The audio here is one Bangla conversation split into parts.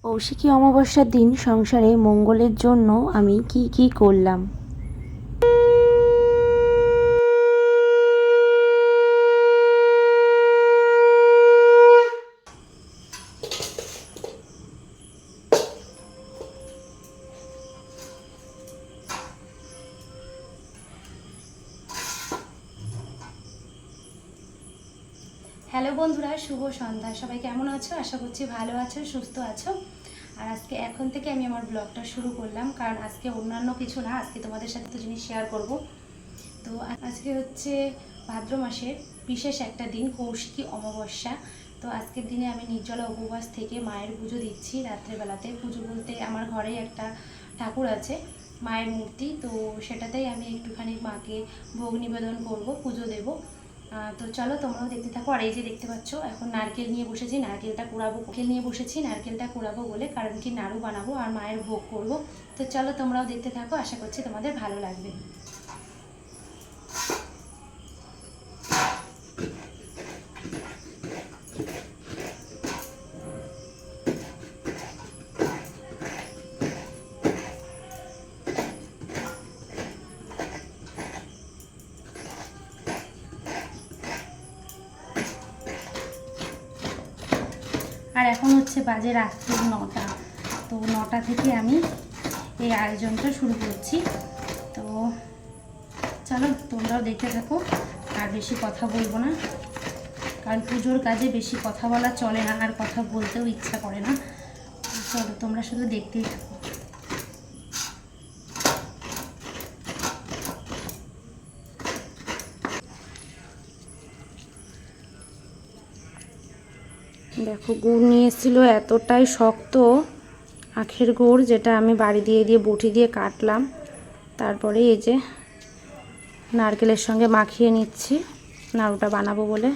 কৌশিকী অমাবস্যার দিন সংসারে মঙ্গলের জন্য আমি কি কি করলাম। হ্যালো বন্ধুরা, শুভ সন্ধ্যা। সবাই কেমন আছো? আশা করছি ভালো আছো, সুস্থ আছো। আর আজকে এখন থেকে আমি আমার ব্লগটা শুরু করলাম, কারণ আজকে অন্যান্য কিছু না, আজকে তোমাদের সাথে তো জিনিস শেয়ার করব। তো আজকে হচ্ছে ভাদ্র মাসের বিশেষ একটা দিন, কৌশিকী অমাবস্যা। তো আজকের দিনে আমি নির্জলা উপবাস থেকে মায়ের পুজো দিচ্ছি। রাত্রেবেলাতে পুজো বলতে আমার ঘরেই একটা ঠাকুর আছে, মায়ের মূর্তি, তো সেটাতেই আমি একটুখানি মাকে ভোগ নিবেদন করব, পুজো দেব। তো চলো তোমরাও দেখতে থাকো। আর এই যে দেখতে পাচ্ছ, এখন নারকেল নিয়ে বসেছি, নারকেলটা কুড়াবো বলে, কারণ কি নাড়ু বানাবো আর মায়ের ভোগ করব। তো চলো তোমরাও দেখতে থাকো, আশা করছি তোমাদের ভালো লাগবে। আর এখন হচ্ছে বাজে রাত্রি 9টা। তো 9টা থেকে আমি এই আয়োজনটা শুরু করছি। তো চলো তোমরাও দেখতে থাকো, আর বেশি কথা বলবো না, কারণ পুজোর কাজে বেশি কথা বলা চলে না, আর কথা বলতেও ইচ্ছা করে না। চলো তোমরা শুধু দেখতেই থাকো। দেখো, গুড় নিয়ে এসেছিল, এতটাই শক্ত আখের গুড়, যেটা আমি বাড়ি দিয়ে বটি দিয়ে কাটলাম। তারপরে এই যে নারকেলের সঙ্গে মাখিয়ে নিচ্ছি নাড়ুটা বানাবো বলে।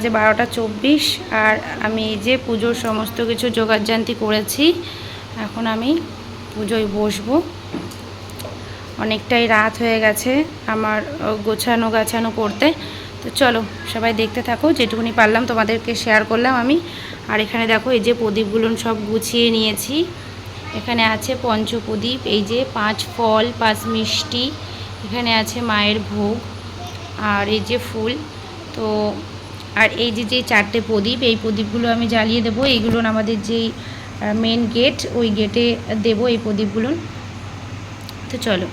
যে 12টা 24 আর আমি এই যে পুজোর সমস্ত কিছু জোগাড়জান্তি করেছি। এখন আমি পুজোয় বসবো। অনেকটাই রাত হয়ে গেছে আমার গোছানো করতে। তো চলো সবাই দেখতে থাকো, যেটুকুনি পারলাম তোমাদেরকে শেয়ার করলাম আমি। আর এখানে দেখো এই যে প্রদীপগুলো সব গুছিয়ে নিয়েছি। এখানে আছে পঞ্চপ্রদীপ, এই যে 5 ফল 5 মিষ্টি, এখানে আছে মায়ের ভোগ, আর এই যে ফুল। তো আর এই যে 4টে প্রদীপ, এই প্রদীপগুলো আমি জ্বালিয়ে দেবো। এইগুলো আমাদের যেই মেন গেট, ওই গেটে দেবো এই প্রদীপগুলো। তো চলো।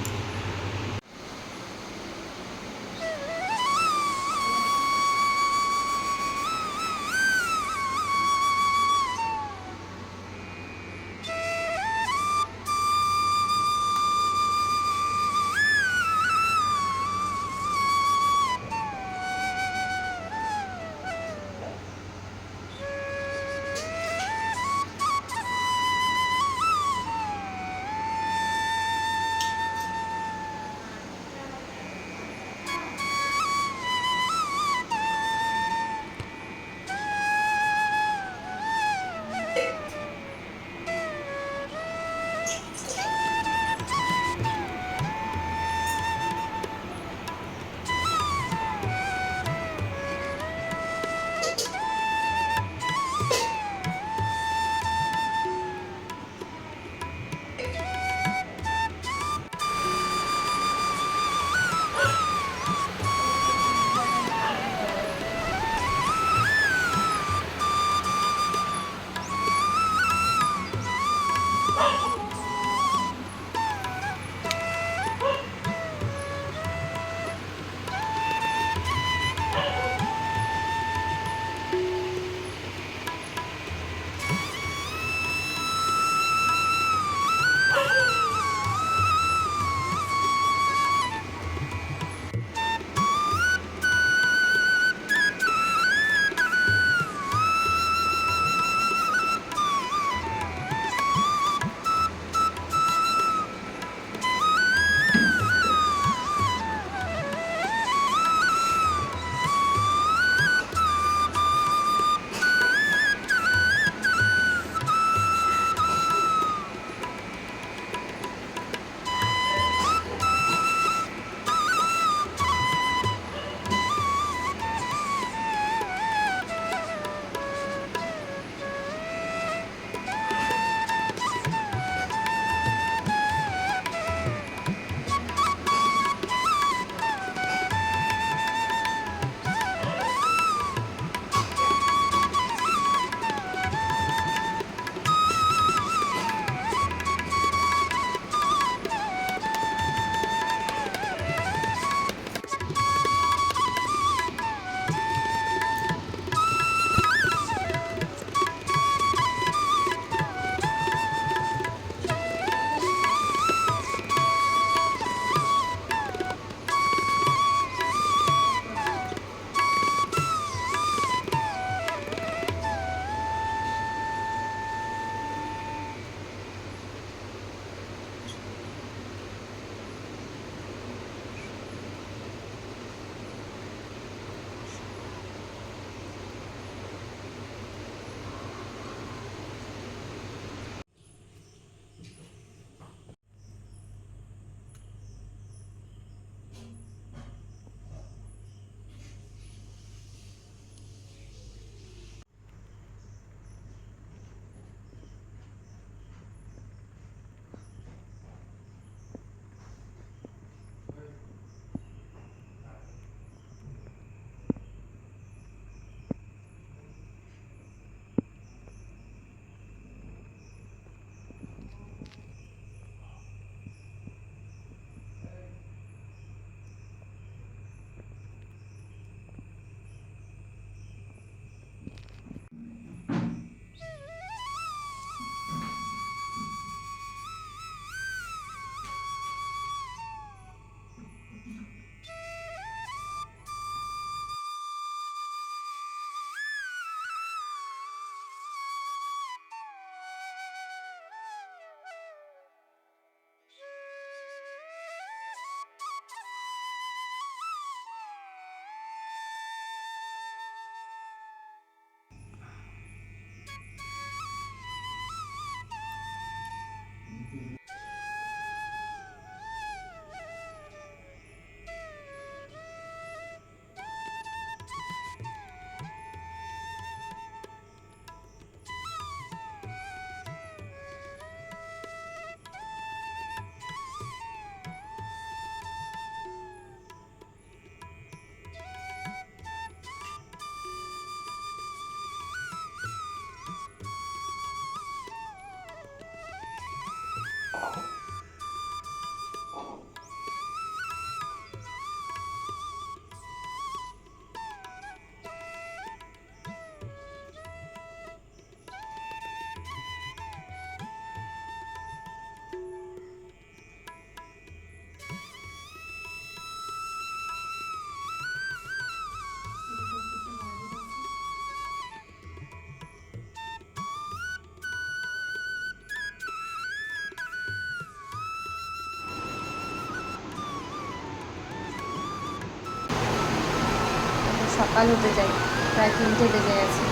সকাল হতে যায়, প্রায় 3টে বেজে গেছে।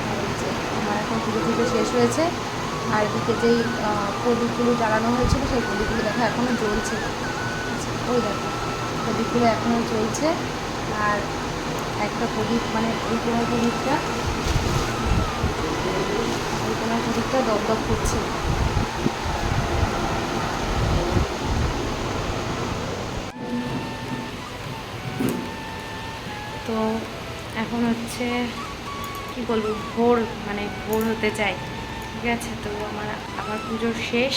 আর এই যে আমার এখন পুজো টুজো শেষ হয়েছে। আর এদিকে যেই প্রদীপগুলো জ্বালানো হয়েছিল সেই প্রদীপগুলো দেখো এখনও জ্বলছে। ওই দেখো প্রদীপগুলো এখনও চলছে। আর একটা প্রদীপ মানে ওই কোনার প্রদীপটা দপদপ করছে। তো এখন হচ্ছে কি বলবো, ভোর হতে চাই। ঠিক আছে, তো আমার পুজোর শেষ।